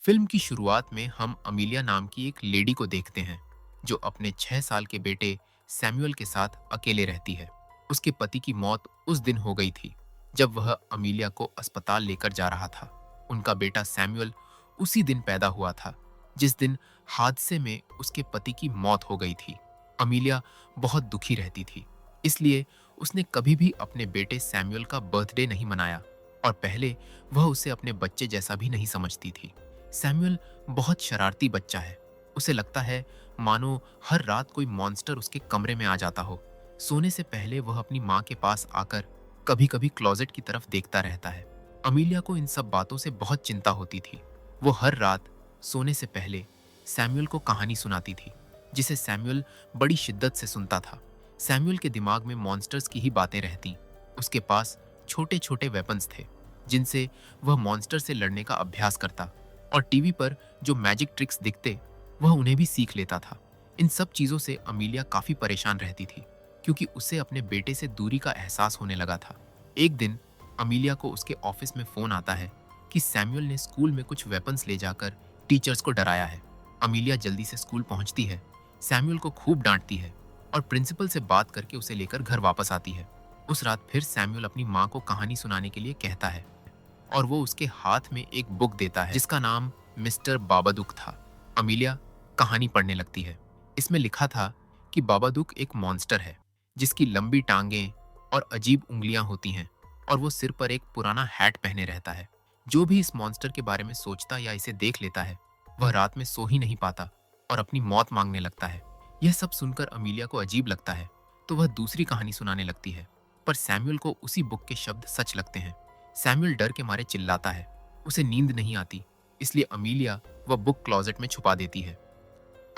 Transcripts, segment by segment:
Film की शुरुआत में हम अमीलिया नाम की एक लेडी को देखते हैं जो अपने 6 साल के बेटे सैमुअल के साथ अकेले रहती है। उसके पति की मौत उस दिन हो गई थी जब वह अमीलिया को अस्पताल लेकर जा रहा था। उनका बेटा सैमुअल उसी दिन पैदा हुआ था जिस दिन हादसे में उसके पति की मौत हो गई थी। अमीलिया बहुत दुखी रहती थी, इसलिए उसने कभी भी अपने बेटे सैमुअल का बर्थडे नहीं मनाया और पहले वह उसे अपने बच्चे जैसा भी नहीं समझती थी। सैमुअल बहुत शरारती बच्चा है। उसे लगता है मानो हर रात कोई मॉन्स्टर उसके कमरे में आ जाता हो। सोने से पहले वह अपनी माँ के पास आकर कभी-कभी क्लोजेट की तरफ देखता रहता है। अमीलिया को इन सब बातों से बहुत चिंता होती थी। वो हर रात सोने से पहले सैमुअल को कहानी सुनाती थी, जिसे सैमुअल बड़ी शिद्दत से सुनता था। सैमुअल के दिमाग में मॉन्स्टर्स की ही बातें रहती। उसके पास छोटे-छोटे वेपन्स थे, जिनसे वह मॉन्स्टर से लड़ने का अभ्यास करता और टीवी पर जो मैजिक ट्रिक्स दिखते वह उन्हें भी सीख लेता था। इन सब चीजों से अमीलिया काफी परेशान रहती थी क्योंकि उसे अपने बेटे से दूरी का एहसास होने लगा था। एक दिन अमीलिया को उसके ऑफिस में फोन आता है कि सैमुअल ने स्कूल में कुछ वेपन्स ले जाकर टीचर्स को डराया है। अमीलिया जल्दी से स्कूल पहुंचती है, सैमुअल को खूब डांटती है और प्रिंसिपल से बात करके उसे लेकर घर वापस आती है। उस रात फिर सैमुअल अपनी माँ को कहानी सुनाने के लिए कहता है और वो उसके हाथ में एक बुक देता है जिसका नाम मिस्टर बाबादुक था। अमीलिया कहानी पढ़ने लगती है। इसमें लिखा था कि बाबादुक एक मॉन्स्टर है जिसकी लंबी टांगें और अजीब उंगलियां होती हैं और वो सिर पर एक पुराना हैट पहने रहता है। जो भी इस मॉन्स्टर के बारे में सोचता या इसे देख लेता है वह रात में सो ही नहीं पाता और अपनी मौत मांगने लगता है। यह सब सुनकर अमीलिया को अजीब लगता है तो वह दूसरी कहानी सुनाने लगती है, पर सैमुअल को उसी बुक के शब्द सच लगते हैं। सैमुअल डर के मारे चिल्लाता है। उसे नींद नहीं आती, इसलिए अमीलिया वह बुक क्लोजेट में छुपा देती है।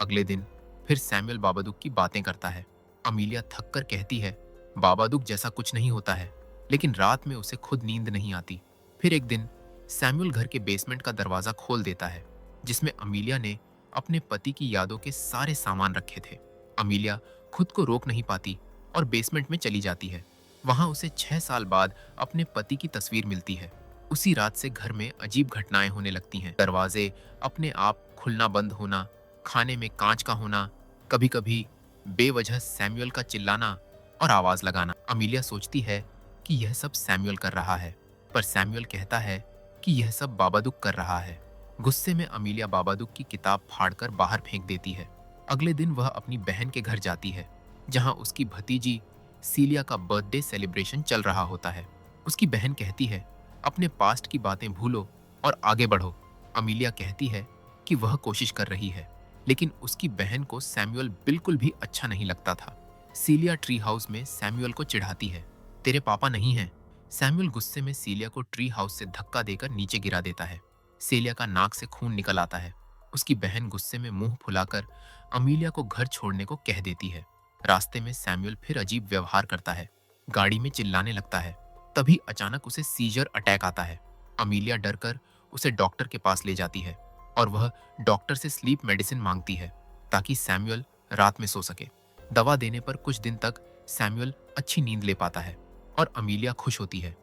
अगले दिन फिर सैमुअल बाबादुक की बातें करता है। अमीलिया थक कर कहती है बाबादुक जैसा कुछ नहीं होता है, लेकिन रात में उसे खुद नींद नहीं आती। फिर एक दिन सैमुअल घर के बेसमेंट का दरवाजा खोल देता है जिसमें अमीलिया ने अपने पति की यादों के सारे सामान रखे थे। अमीलिया खुद को रोक नहीं पाती और बेसमेंट में चली जाती है। वहां उसे 6 साल बाद अपने पति की तस्वीर मिलती है। उसी रात से घर में अजीब घटनाएं होने लगती हैं। दरवाजे अपने आप खुलना बंद होना, खाने में कांच का होना, कभी-कभी बेवजह सैमुअल का चिल्लाना और आवाज लगाना। अमीलिया सोचती है कि यह सब सैमुअल कर रहा है, पर सैमुअल कहता है कि यह सब बाबादुक कर रहा है। गुस्से में अमीलिया बाबादुक की किताब फाड़कर बाहर फेंक देती है। अगले दिन वह अपनी बहन के घर जाती है, जहां उसकी भतीजी सीलिया का बर्थडे सेलिब्रेशन चल रहा होता है। उसकी बहन कहती है अपने पास्ट की बातें भूलो और आगे बढ़ो। अमीलिया कहती है कि वह कोशिश कर रही है, लेकिन उसकी बहन को सैमुअल बिल्कुल भी अच्छा नहीं लगता था। सीलिया ट्री हाउस में सैमुअल को चिढ़ाती है, तेरे पापा नहीं हैं। सैमुअल गुस्से में सीलिया को ट्री हाउस से धक्का देकर नीचे गिरा देता है। सीलिया का नाक से खून निकल आता है। उसकी बहन गुस्से में मुंह फुलाकर अमीलिया को घर छोड़ने को कह देती है। रास्ते में सैमुअल फिर अजीब व्यवहार करता है, गाड़ी में चिल्लाने लगता है। तभी अचानक उसे सीजर अटैक आता है। अमीलिया डरकर उसे डॉक्टर के पास ले जाती है और वह डॉक्टर से स्लीप मेडिसिन मांगती है ताकि सैमुअल रात में सो सके। दवा देने पर कुछ दिन तक सैमुअल अच्छी नींद ले पाता है और अमीलिया खुश होती है।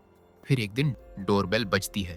फिर एक दिन डोरबेल बजती है।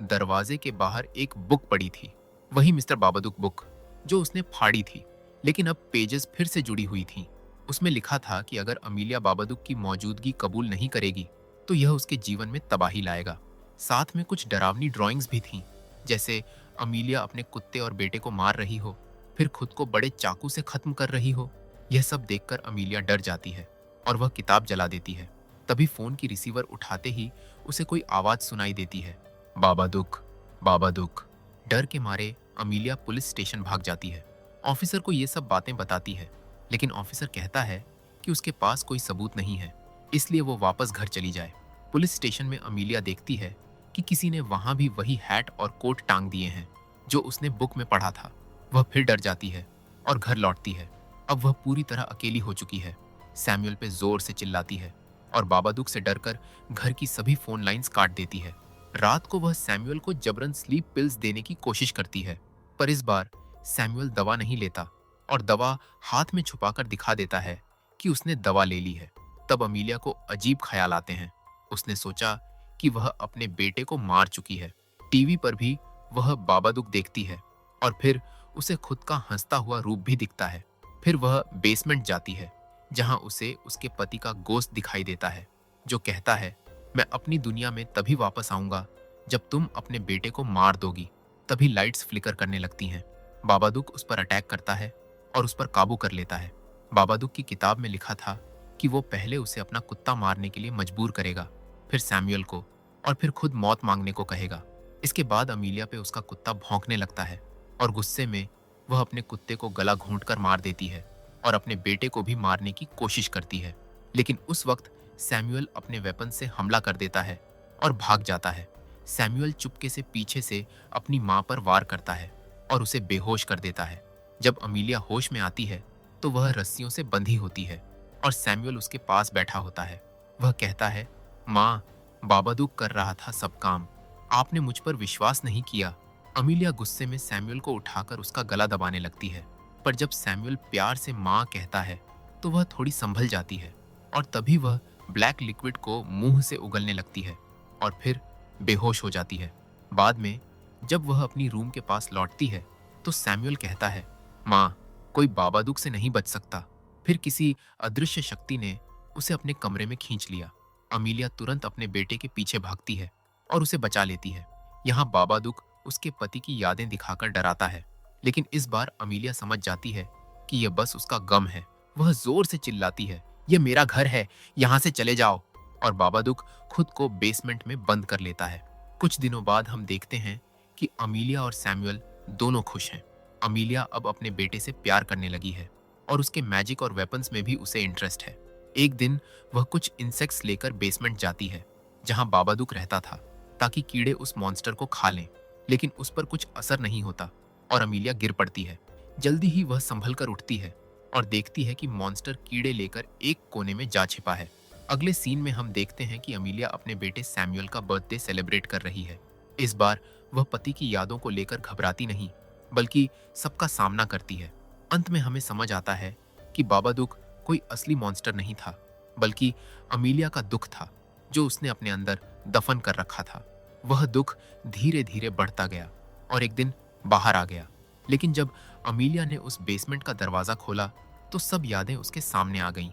दरवाजे के बाहर एक बुक पड़ी थी, वही मिस्टर बाबादुक बुक जो उसने फाड़ी थी, लेकिन अब पेजेस फिर से जुड़ी हुई थीं। उसमें लिखा था कि अगर अमीलिया बाबादुक की मौजूदगी कबूल नहीं करेगी तो यह उसके जीवन में तबाही लाएगा। साथ में कुछ डरावनी ड्राइंग्स भी थीं, जैसे अमीलिया अपने कुत्ते और बेटे को मार रही हो, फिर खुद को बड़े चाकू से खत्म कर रही हो। यह सब देखकर अमीलिया डर जाती है और वह किताब जला देती है। तभी फोन की रिसीवर उठाते ही उसे कोई आवाज सुनाई देती है, बाबादुक, बाबादुक। डर के मारे अमीलिया पुलिस स्टेशन भाग जाती है। ऑफिसर को ये सब बातें बताती है, लेकिन ऑफिसर कहता है कि उसके पास कोई सबूत नहीं है, इसलिए वो वापस घर चली जाए। पुलिस स्टेशन में अमीलिया देखती है कि किसी ने वहां भी वही हैट और कोट टांग दिए हैं जो उसने बुक में पढ़ा था। वह फिर डर जाती है और घर लौटती है। अब वह पूरी तरह अकेली हो चुकी है। सैमुअल पे जोर से चिल्लाती है और बाबादुक से डरकर घर की सभी फोन लाइंस काट देती है। रात को वह सैमुअल को जबरन स्लीप पिल्स देने की कोशिश करती है, पर इस बार सैमुअल दवा नहीं लेता और दवा हाथ में छुपाकर दिखा देता है कि उसने दवा ले ली है। तब अमीलिया को अजीब ख्याल आते हैं। उसने सोचा कि वह अपने बेटे को मार चुकी है। टीवी पर भी वह बाबादुक देखती है और फिर उसे खुद का हंसता हुआ रूप भी दिखता है। फिर वह बेसमेंट जाती है जहां उसे उसके पति का गोश्त दिखाई देता है, जो कहता है, मैं अपनी दुनिया में तभी वापस आऊंगा जब तुम अपने बेटे को मार दोगी। तभी लाइट्स फ्लिकर करने लगती हैं। बाबादुक उस पर अटैक करता है और उस पर काबू कर लेता है। बाबादुक की किताब में लिखा था कि वो पहले उसे अपना कुत्ता मारने के लिए मजबूर करेगा, फिर सैमुअल को, और फिर खुद मौत मांगने को कहेगा। इसके बाद अमीलिया पे उसका कुत्ता भौंकने लगता है और गुस्से में वह अपने कुत्ते को गला घोंटकर मार देती है और अपने बेटे को भी मारने की कोशिश करती है। लेकिन उस वक्त सैमुअल अपने वेपन से हमला कर देता है और भाग जाता है। सैमुअल चुपके से पीछे से अपनी मां पर वार करता है और उसे बेहोश कर देता है। जब अमीलिया होश में आती है तो वह रस्सियों से बंधी होती है और सैमुअल उसके पास बैठा होता है। वह कहता है, माँ, बाबादुक कर रहा था सब काम, आपने मुझ पर विश्वास नहीं किया। अमीलिया गुस्से में सैमुअल को उठाकर उसका गला दबाने लगती है, पर जब सैमुअल प्यार से माँ कहता है तो वह थोड़ी संभल जाती है और तभी वह ब्लैक लिक्विड को मुंह से उगलने लगती है और फिर बेहोश हो जाती है। बाद में जब वह अपनी रूम के पास लौटती है तो सैमुअल कहता है, माँ, कोई बाबादुक से नहीं बच सकता। फिर किसी अदृश्य शक्ति ने उसे अपने कमरे में खींच लिया। अमीलिया तुरंत अपने बेटे के पीछे भागती है और उसे बचा लेती है। यहाँ बाबादुक उसके पति की यादें दिखाकर डराता है, लेकिन इस बार अमीलिया समझ जाती है कि यह बस उसका गम है। वह जोर से चिल्लाती है, यह मेरा घर है, यहाँ से चले जाओ। और बाबादुक खुद को बेसमेंट में बंद कर लेता है। कुछ दिनों बाद हम देखते हैं कि अमीलिया और सैमुअल दोनों खुश हैं। अमीलिया अब अपने बेटे से प्यार करने लगी है और उसके मैजिक और वेपन्स में भी उसे इंटरेस्ट है। एक दिन वह कुछ इंसेक्ट्स लेकर बेसमेंट जाती है जहां बाबादुक रहता था, ताकि कीड़े उस मॉन्स्टर को खा लें, लेकिन उस पर कुछ असर नहीं होता और अमीलिया गिर पड़ती है। जल्दी ही वह संभल कर उठती है और देखती है कि मॉन्स्टर कीड़े लेकर एक कोने में जा छिपा है। अगले सीन में हम देखते हैं कि अमीलिया अपने बेटे सैमुअल का बर्थडे सेलिब्रेट कर रही है। इस बार वह पति की यादों को लेकर घबराती नहीं, बल्कि सबका सामना करती है। अंत में हमें समझ आता है कि बाबादुक कोई असली मॉन्स्टर नहीं था, बल्कि अमीलिया का दुख था जो उसने अपने अंदर दफन कर रखा था। वह दुख धीरे धीरे बढ़ता गया और एक दिन बाहर आ गया। लेकिन जब अमीलिया ने उस बेसमेंट का दरवाजा खोला तो सब यादें उसके सामने आ गईं,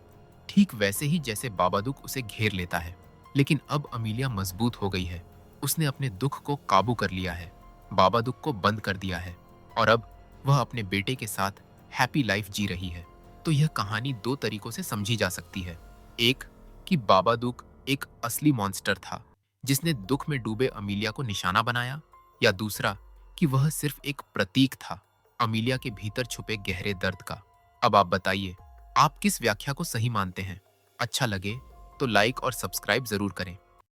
ठीक वैसे ही जैसे बाबादुक उसे घेर लेता है। लेकिन अब अमीलिया मजबूत हो गई है। उसने अपने दुख को काबू कर लिया है, बाबादुक को बंद कर दिया है और अब वह अपने बेटे के साथ हैप्पी लाइफ जी रही है। तो यह कहानी दो तरीकों से समझी जा सकती है। एक, कि बाबादुक एक असली मॉन्स्टर था जिसने दुख में डूबे अमीलिया को निशाना बनाया, या दूसरा कि वह सिर्फ एक प्रतीक था अमीलिया के भीतर छुपे गहरे दर्द का। अब आप बताइए, आप किस व्याख्या को सही मानते हैं? अच्छा लगे तो लाइक और सब्सक्राइब जरूर करें।